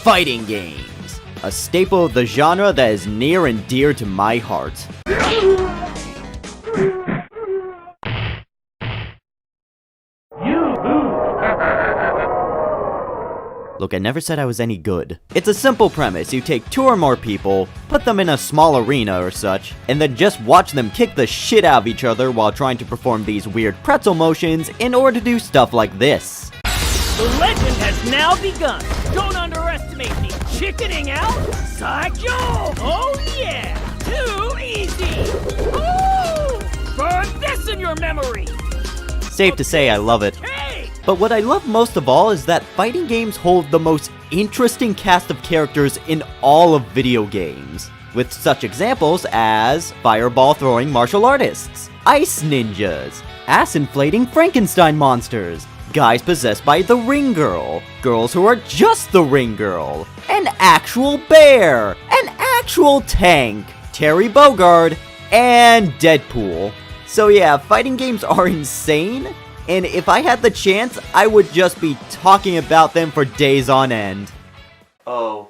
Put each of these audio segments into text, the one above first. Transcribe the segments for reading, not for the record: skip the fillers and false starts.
fighting games, a staple of the genre that is near and dear to my heart. Look, I never said I was any good. It's a simple premise. You take 2 or more people, put them in a small arena or such, and then just watch them kick the shit out of each other while trying to perform these weird pretzel motions in order to do stuff like this. The legend has now begun. Don't underestimate the chickening out. Psycho! Oh yeah! Too easy! Ooh! Burn this in your memory! Safe to say I love it. Hey! But what I love most of all is that fighting games hold the most interesting cast of characters in all of video games, with such examples as fireball-throwing martial artists, ice ninjas, ass-inflating Frankenstein monsters, guys possessed by the Ring Girl, girls who are just the Ring Girl, an actual bear, an actual tank, Terry Bogard, and Deadpool. So yeah, fighting games are insane, and if I had the chance, I would just be talking about them for days on end. Oh,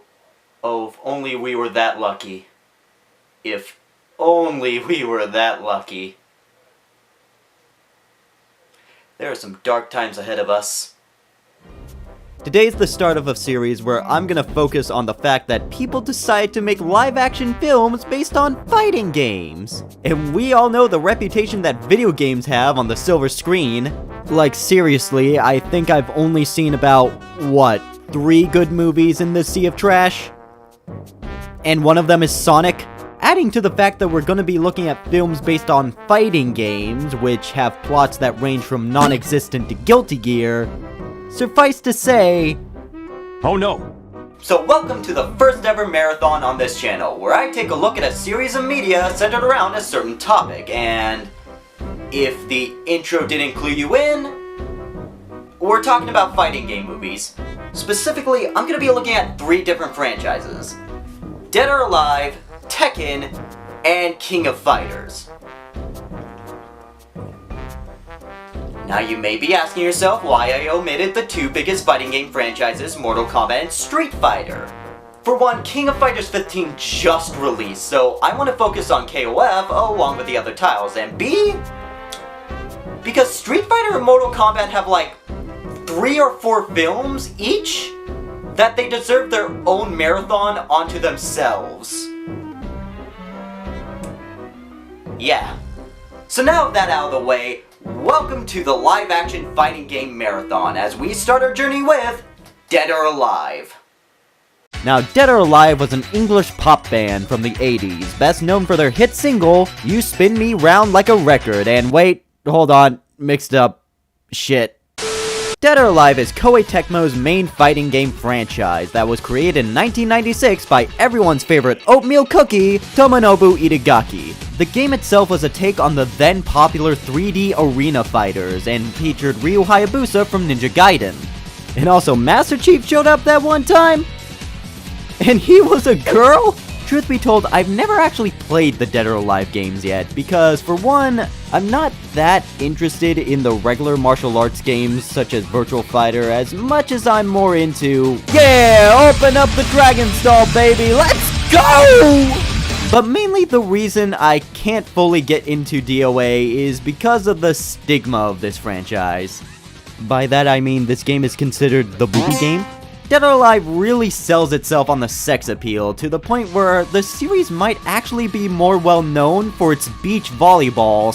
if only we were that lucky. If only we were that lucky. There are some dark times ahead of us. Today's the start of a series where I'm gonna focus on the fact that people decide to make live-action films based on fighting games. And we all know the reputation that video games have on the silver screen. Like, seriously, I think I've only seen about, 3 good movies in this sea of trash? And one of them is Sonic? Adding to the fact that we're gonna be looking at films based on fighting games, which have plots that range from non-existent to Guilty Gear, suffice to say... Oh no! So welcome to the first ever marathon on this channel, where I take a look at a series of media centered around a certain topic, and... if the intro didn't clue you in... we're talking about fighting game movies. Specifically, I'm gonna be looking at 3 different franchises. Dead or Alive, Tekken, and King of Fighters. Now you may be asking yourself why I omitted the 2 biggest fighting game franchises, Mortal Kombat and Street Fighter. For one, King of Fighters 15 just released, so I want to focus on KOF along with the other titles, and B, because Street Fighter and Mortal Kombat have like 3 or 4 films each, that they deserve their own marathon onto themselves. Yeah. So now that out of the way, welcome to the live-action fighting game marathon as we start our journey with Dead or Alive. Now, Dead or Alive was an English pop band from the 80s, best known for their hit single, You Spin Me Round Like a Record, and wait, hold on, mixed up. Shit. Dead or Alive is Koei Tecmo's main fighting game franchise that was created in 1996 by everyone's favorite oatmeal cookie, Tomonobu Itagaki. The game itself was a take on the then popular 3D arena fighters and featured Ryu Hayabusa from Ninja Gaiden. And also Master Chief showed up that one time? And he was a girl? Truth be told, I've never actually played the Dead or Alive games yet, because for one, I'm not that interested in the regular martial arts games such as Virtual Fighter as much as I'm more into, yeah, open up the Dragon Stall, baby, let's go! But mainly the reason I can't fully get into DOA is because of the stigma of this franchise. By that I mean this game is considered the booby game. Dead or Alive really sells itself on the sex appeal to the point where the series might actually be more well known for its beach volleyball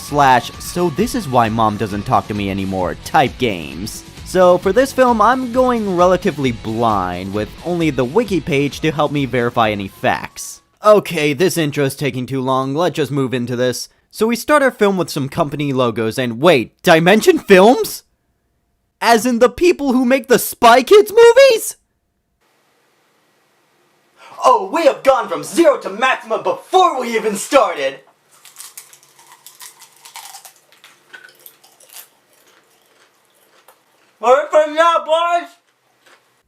/ so this is why mom doesn't talk to me anymore type games. So for this film, I'm going relatively blind with only the wiki page to help me verify any facts. Okay, this intro's taking too long, let's just move into this. So we start our film with some company logos and wait, Dimension Films? As in the people who make the Spy Kids movies? Oh, we have gone from 0 to maximum before we even started! Alright from now, boys!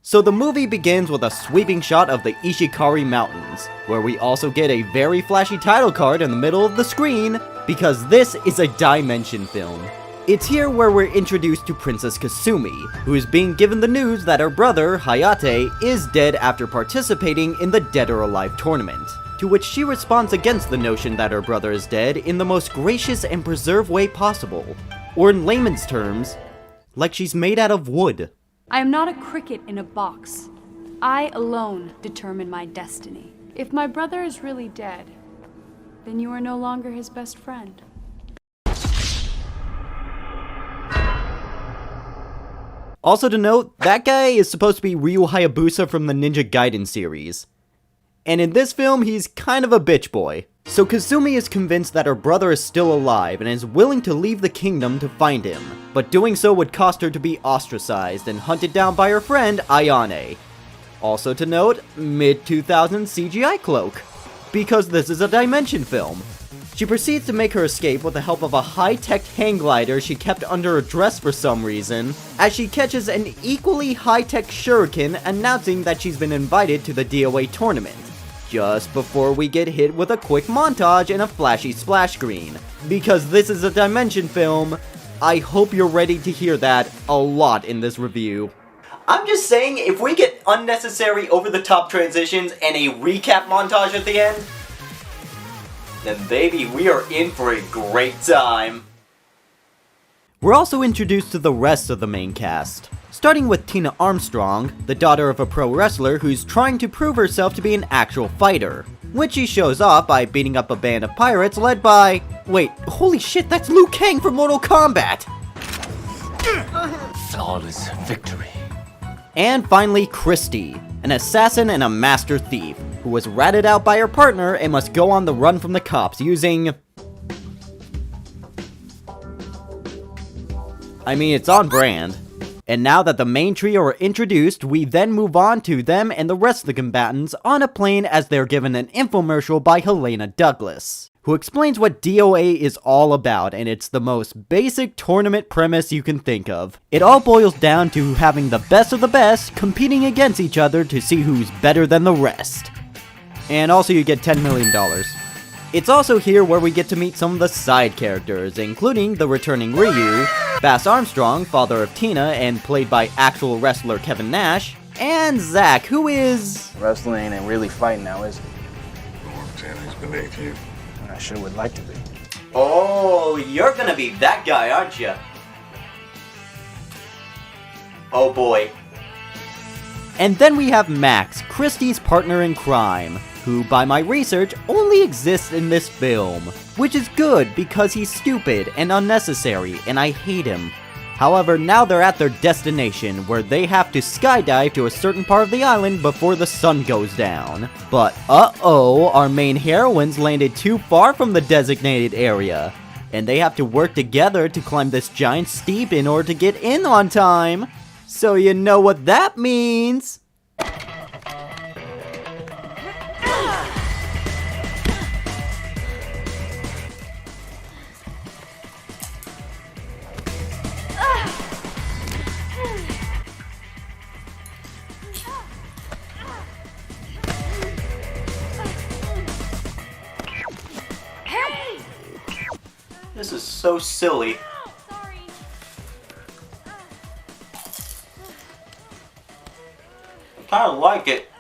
So the movie begins with a sweeping shot of the Ishikari Mountains, where we also get a very flashy title card in the middle of the screen, because this is a Dimension film. It's here where we're introduced to Princess Kasumi, who is being given the news that her brother, Hayate, is dead after participating in the Dead or Alive tournament. To which she responds against the notion that her brother is dead in the most gracious and preserved way possible. Or in layman's terms, like she's made out of wood. I am not a cricket in a box. I alone determine my destiny. If my brother is really dead, then you are no longer his best friend. Also to note, that guy is supposed to be Ryu Hayabusa from the Ninja Gaiden series. And in this film, he's kind of a bitch boy. So Kasumi is convinced that her brother is still alive and is willing to leave the kingdom to find him. But doing so would cost her to be ostracized and hunted down by her friend Ayane. Also to note, mid-2000s CGI cloak. Because this is a Dimension film. She proceeds to make her escape with the help of a high-tech hang glider she kept under her dress for some reason, as she catches an equally high-tech shuriken announcing that she's been invited to the DOA tournament, just before we get hit with a quick montage and a flashy splash screen. Because this is a Dimension film, I hope you're ready to hear that a lot in this review. I'm just saying, if we get unnecessary over-the-top transitions and a recap montage at the end, then baby, we are in for a great time. We're also introduced to the rest of the main cast, starting with Tina Armstrong, the daughter of a pro wrestler who's trying to prove herself to be an actual fighter, which she shows off by beating up a band of pirates led by... Wait, holy shit, that's Liu Kang from Mortal Kombat! Flawless victory. And finally, Christy, an assassin and a master thief, who was ratted out by her partner and must go on the run from the cops using... I mean, it's on brand. And now that the main trio are introduced, we then move on to them and the rest of the combatants on a plane as they're given an infomercial by Helena Douglas, who explains what DOA is all about, and it's the most basic tournament premise you can think of. It all boils down to having the best of the best competing against each other to see who's better than the rest. And also you get $10 million. It's also here where we get to meet some of the side characters, including the returning Ryu, Bass Armstrong, father of Tina and played by actual wrestler Kevin Nash, and Zack, who is... Wrestling ain't really fighting now, is it? Tanner's beneath you. I sure would like to be. Oh, you're gonna be that guy, aren't you? Oh boy. And then we have Max, Christie's partner in crime, who, by my research, only exists in this film. Which is good, because he's stupid and unnecessary, and I hate him. However, now they're at their destination, where they have to skydive to a certain part of the island before the sun goes down. But uh-oh, our main heroines landed too far from the designated area, and they have to work together to climb this giant steep in order to get in on time. So you know what that means. This is so silly. I kinda like it.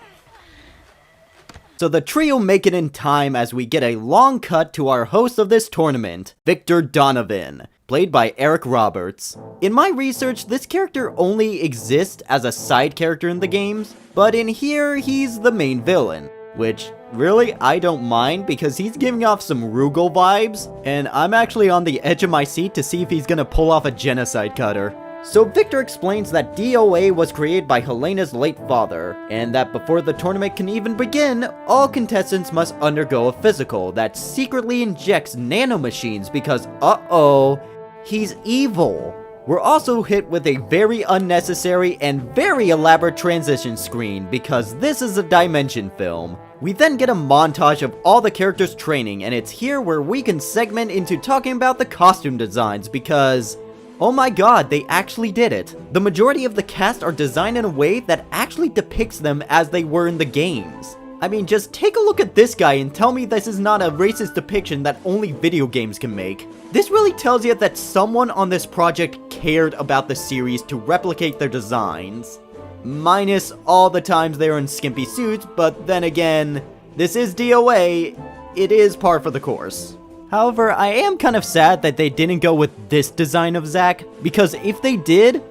So the trio make it in time as we get a long cut to our host of this tournament, Victor Donovan, played by Eric Roberts. In my research, this character only exists as a side character in the games, but in here, he's the main villain. Which, really, I don't mind because he's giving off some Rugal vibes, and I'm actually on the edge of my seat to see if he's gonna pull off a genocide cutter. So Victor explains that DOA was created by Helena's late father, and that before the tournament can even begin, all contestants must undergo a physical that secretly injects nanomachines because, uh-oh, he's evil. We're also hit with a very unnecessary and very elaborate transition screen because this is a Dimension film. We then get a montage of all the characters training, and it's here where we can segment into talking about the costume designs because... oh my god, they actually did it. The majority of the cast are designed in a way that actually depicts them as they were in the games. I mean, just take a look at this guy and tell me this is not a racist depiction that only video games can make. This really tells you that someone on this project cared about the series to replicate their designs. Minus all the times they were in skimpy suits, but then again, this is DOA, it is par for the course. However, I am kind of sad that they didn't go with this design of Zack, because if they did,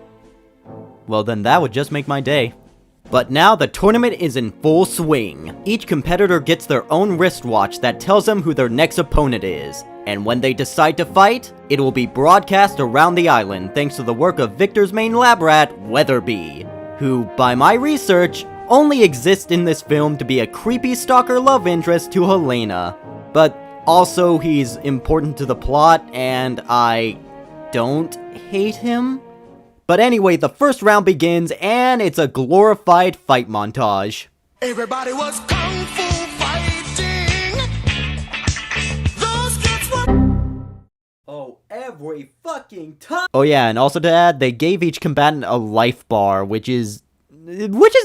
well then that would just make my day. But now the tournament is in full swing. Each competitor gets their own wristwatch that tells them who their next opponent is. And when they decide to fight, it will be broadcast around the island thanks to the work of Victor's main lab rat, Weatherby, who, by my research, only exists in this film to be a creepy stalker love interest to Helena. But also he's important to the plot and I don't hate him. But anyway, the first round begins, and it's a glorified fight montage. Everybody was kung fu fighting. Those kids were. Oh, every fucking time. Oh yeah, and also to add, they gave each combatant a life bar, which is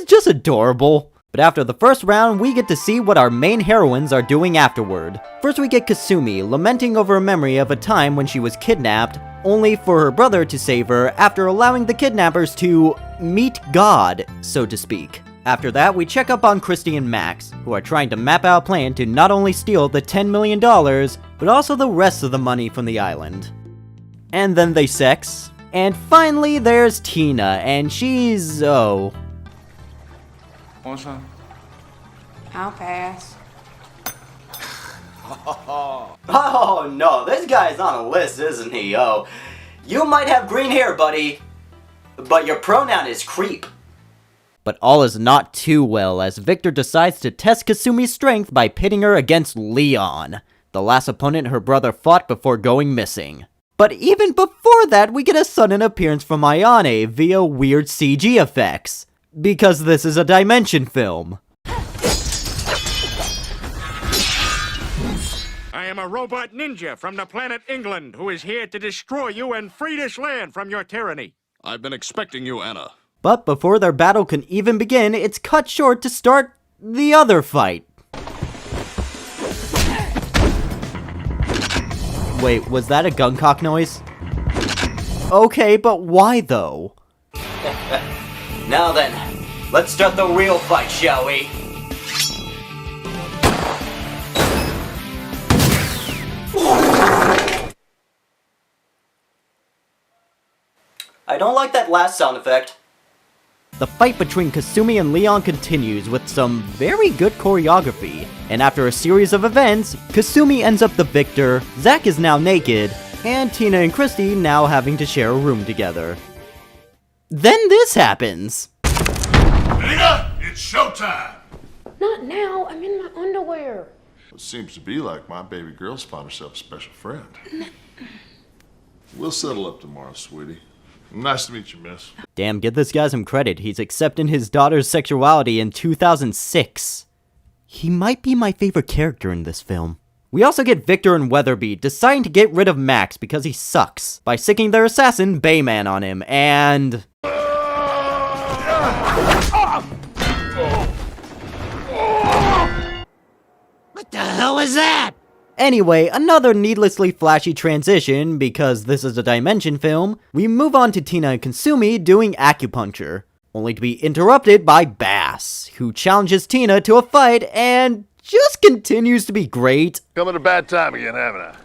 just adorable. But after the first round, we get to see what our main heroines are doing afterward. First we get Kasumi, lamenting over a memory of a time when she was kidnapped, only for her brother to save her after allowing the kidnappers to meet God, so to speak. After that, we check up on Christy and Max, who are trying to map out a plan to not only steal the $10 million, but also the rest of the money from the island. And then they sex. And finally, there's Tina, and she's, oh. Want some? I'll pass. Oh no, this guy's on a list, isn't he? Oh, you might have green hair, buddy, but your pronoun is creep. But all is not too well as Victor decides to test Kasumi's strength by pitting her against Leon, the last opponent her brother fought before going missing. But even before that, we get a sudden appearance from Ayane via weird CG effects, because this is a Dimension film. I am a robot ninja from the planet England who is here to destroy you and free this land from your tyranny. I've been expecting you, Anna. But before their battle can even begin, it's cut short to start the other fight. Wait, was that a gun cock noise? Okay, but why though? Now then, let's start the real fight, shall we? I don't like that last sound effect. The fight between Kasumi and Leon continues with some very good choreography, and after a series of events, Kasumi ends up the victor, Zack is now naked, and Tina and Christy now having to share a room together. Then this happens! Nina, it's showtime! Not now. I'm in my underwear. It seems to be like my baby girl's found herself a special friend. We'll settle up tomorrow, sweetie. Nice to meet you, miss. Damn, give this guy some credit. He's accepting his daughter's sexuality in 2006. He might be my favorite character in this film. We also get Victor and Weatherby deciding to get rid of Max because he sucks by sicking their assassin Bayman on him, and... What the hell was that? Anyway, another needlessly flashy transition, because this is a Dimension film, we move on to Tina and Kasumi doing acupuncture, only to be interrupted by Bass, who challenges Tina to a fight and just continues to be great. Come at a bad time again, haven't I?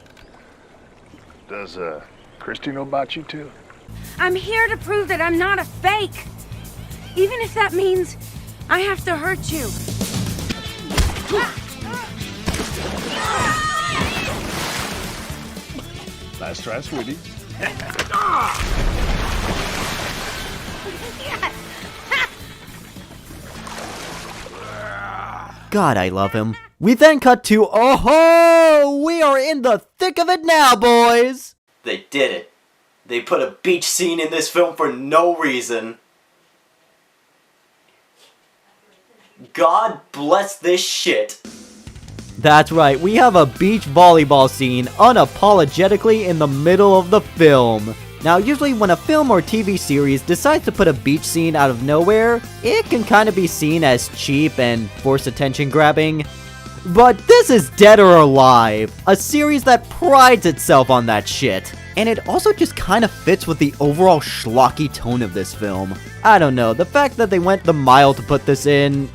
Does, Christy know about you too? I'm here to prove that I'm not a fake. Even if that means I have to hurt you. Nice try, sweetie. God, I love him. We then cut to, oh-ho! We are in the thick of it now, boys! They did it. They put a beach scene in this film for no reason. God bless this shit. That's right, we have a beach volleyball scene unapologetically in the middle of the film. Now, usually when a film or TV series decides to put a beach scene out of nowhere, it can kind of be seen as cheap and forced attention grabbing. But this is Dead or Alive, a series that prides itself on that shit. And it also just kind of fits with the overall schlocky tone of this film. I don't know, the fact that they went the mile to put this in,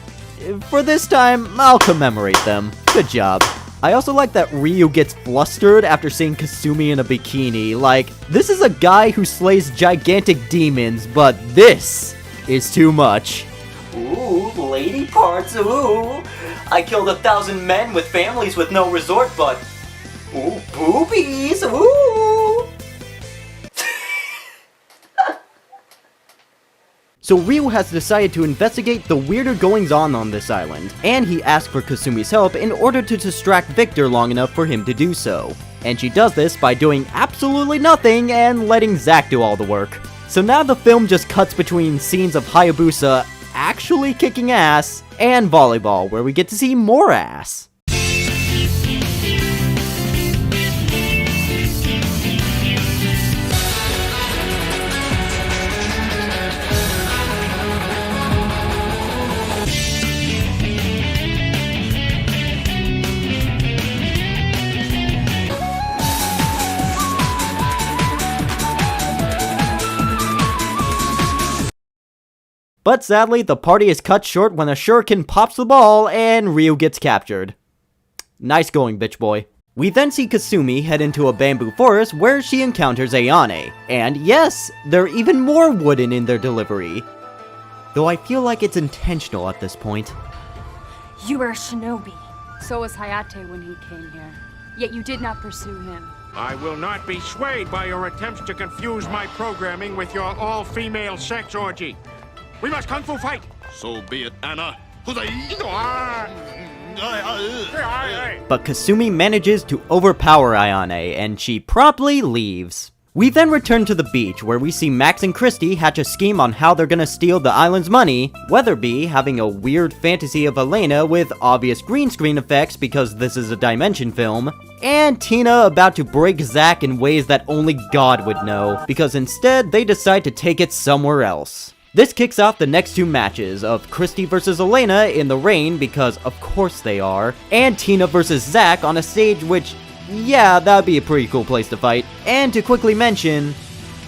for this time, I'll commemorate them. Good job. I also like that Ryu gets flustered after seeing Kasumi in a bikini. Like, this is a guy who slays gigantic demons, but this is too much. Ooh, lady parts, ooh. I killed 1,000 men with families with no resort, but... Ooh, boobies, ooh. So Ryu has decided to investigate the weirder goings-on this island, and he asks for Kasumi's help in order to distract Victor long enough for him to do so. And she does this by doing absolutely nothing and letting Zack do all the work. So now the film just cuts between scenes of Hayabusa actually kicking ass and volleyball, where we get to see more ass. But sadly, the party is cut short when a shuriken pops the ball and Ryu gets captured. Nice going, bitch boy. We then see Kasumi head into a bamboo forest where she encounters Ayane. And yes, they're even more wooden in their delivery. Though I feel like it's intentional at this point. You are a shinobi. So was Hayate when he came here. Yet you did not pursue him. I will not be swayed by your attempts to confuse my programming with your all-female sex orgy. We must kung fu fight! So be it, Anna. But Kasumi manages to overpower Ayane, and she promptly leaves. We then return to the beach, where we see Max and Christy hatch a scheme on how they're gonna steal the island's money, Weatherby having a weird fantasy of Elena with obvious green screen effects because this is a Dimension film, and Tina about to break Zack in ways that only God would know, because instead they decide to take it somewhere else. This kicks off the next two matches of Christy versus Elena in the rain, because of course they are, and Tina versus Zack on a stage which, yeah, that'd be a pretty cool place to fight. And to quickly mention,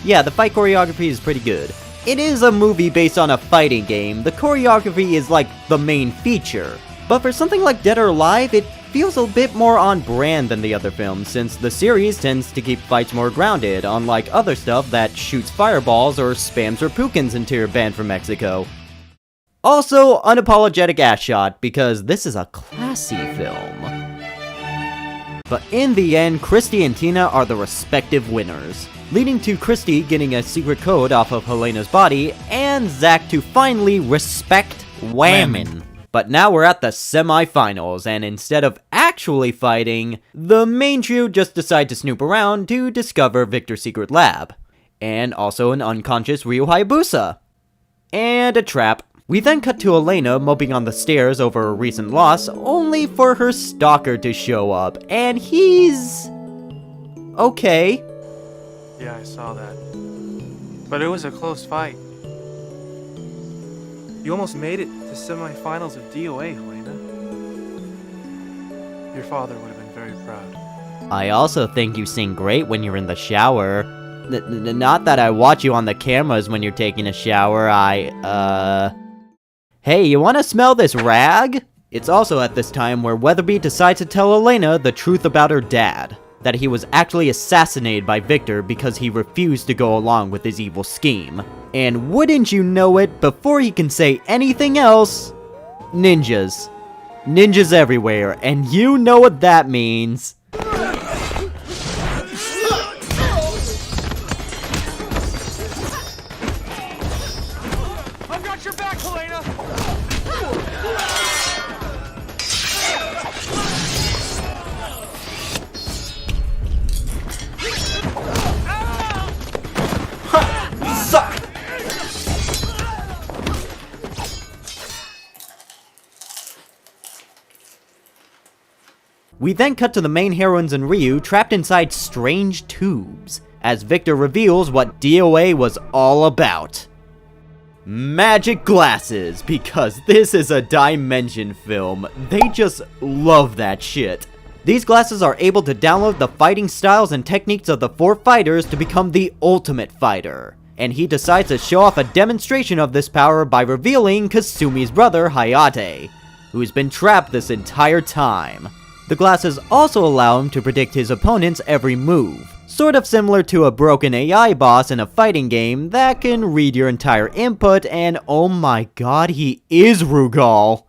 yeah, the fight choreography is pretty good. It is a movie based on a fighting game, the choreography is like the main feature. But for something like Dead or Alive, it feels a bit more on brand than the other films, since the series tends to keep fights more grounded, unlike other stuff that shoots fireballs or spams Repukins into your band from Mexico. Also, unapologetic ass shot, because this is a classy film. But in the end, Christy and Tina are the respective winners, leading to Christy getting a secret code off of Helena's body, and Zack to finally respect Whammin'. But now we're at the semi-finals, and instead of actually fighting, the main trio just decide to snoop around to discover Victor's secret lab. And also an unconscious Ryu Hayabusa. And a trap. We then cut to Elena moping on the stairs over a recent loss, only for her stalker to show up, and he's... okay. Yeah, I saw that. But it was a close fight. You almost made it to semifinals of DOA, Helena. Your father would have been very proud. I also think you sing great when you're in the shower. Not that I watch you on the cameras when you're taking a shower, Hey, you wanna smell this rag? It's also at this time where Weatherby decides to tell Elena the truth about her dad. That he was actually assassinated by Victor because he refused to go along with his evil scheme. And wouldn't you know it, before he can say anything else, ninjas. Ninjas everywhere, and you know what that means. I've got your back, Helena! We then cut to the main heroines and Ryu trapped inside strange tubes. as Victor reveals what DOA was all about. Magic glasses, because this is a dimension film. They just love that shit. These glasses are able to download the fighting styles and techniques of the 4 fighters to become the ultimate fighter. And he decides to show off a demonstration of this power by revealing Kasumi's brother, Hayate, who's been trapped this entire time. The glasses also allow him to predict his opponent's every move, sort of similar to a broken AI boss in a fighting game that can read your entire input, and oh my god, he is Rugal.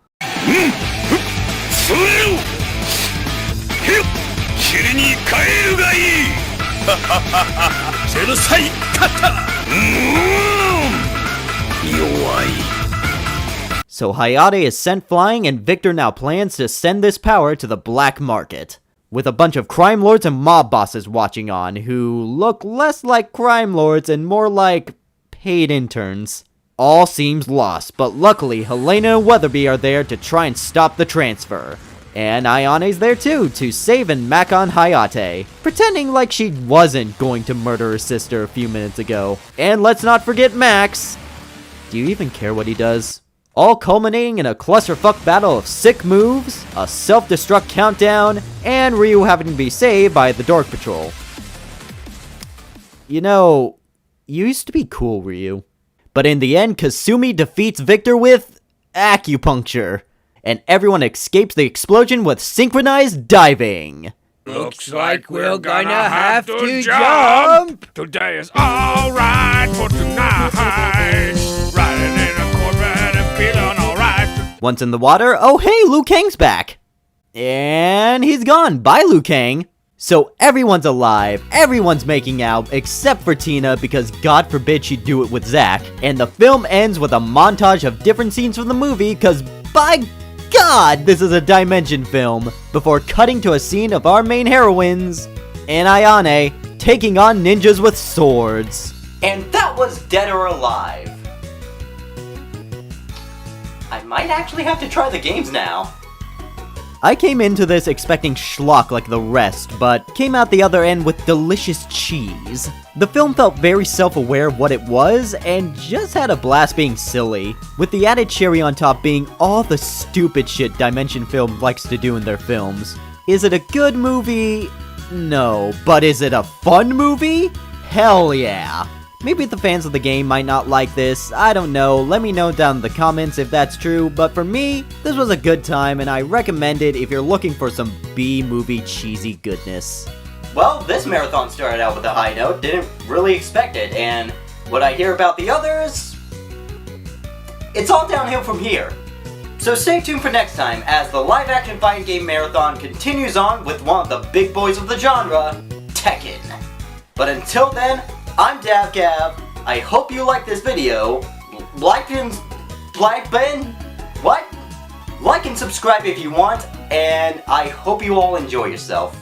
So Hayate is sent flying, and Victor now plans to send this power to the black market, with a bunch of crime lords and mob bosses watching on, who look less like crime lords and more like paid interns. All seems lost, but luckily Helena and Weatherby are there to try and stop the transfer. And Ayane's there too, to save and mack on Hayate, pretending like she wasn't going to murder her sister a few minutes ago. And let's not forget Max. Do you even care what he does? All culminating in a clusterfuck battle of sick moves, a self-destruct countdown, and Ryu having to be saved by the Dork Patrol. You know, you used to be cool, Ryu. But in the end, Kasumi defeats Victor with acupuncture, and everyone escapes the explosion with synchronized diving. Looks like we're gonna have to jump! Today is all right for tonight. Riding in a Corvette and feeling all right. Once in the water, oh hey, Liu Kang's back! And he's gone. Bye, Liu Kang. So everyone's alive, everyone's making out, except for Tina, because God forbid she do it with Zack. And the film ends with a montage of different scenes from the movie, cause by God, this is a dimension film, before cutting to a scene of our main heroines, and Ayane, taking on ninjas with swords. And that was Dead or Alive. I might actually have to try the games now. I came into this expecting schlock like the rest, but came out the other end with delicious cheese. The film felt very self-aware of what it was, and just had a blast being silly, with the added cherry on top being all the stupid shit Dimension Film likes to do in their films. Is it a good movie? No. But is it a fun movie? Hell yeah. Maybe the fans of the game might not like this, I don't know, let me know down in the comments if that's true, but for me, this was a good time and I recommend it if you're looking for some B-movie cheesy goodness. Well, this marathon started out with a high note, didn't really expect it, and what I hear about the others, it's all downhill from here. So stay tuned for next time as the live-action fighting game marathon continues on with one of the big boys of the genre, Tekken. But until then, I'm DavKav. I hope you liked this video. Like and subscribe if you want, and I hope you all enjoy yourself.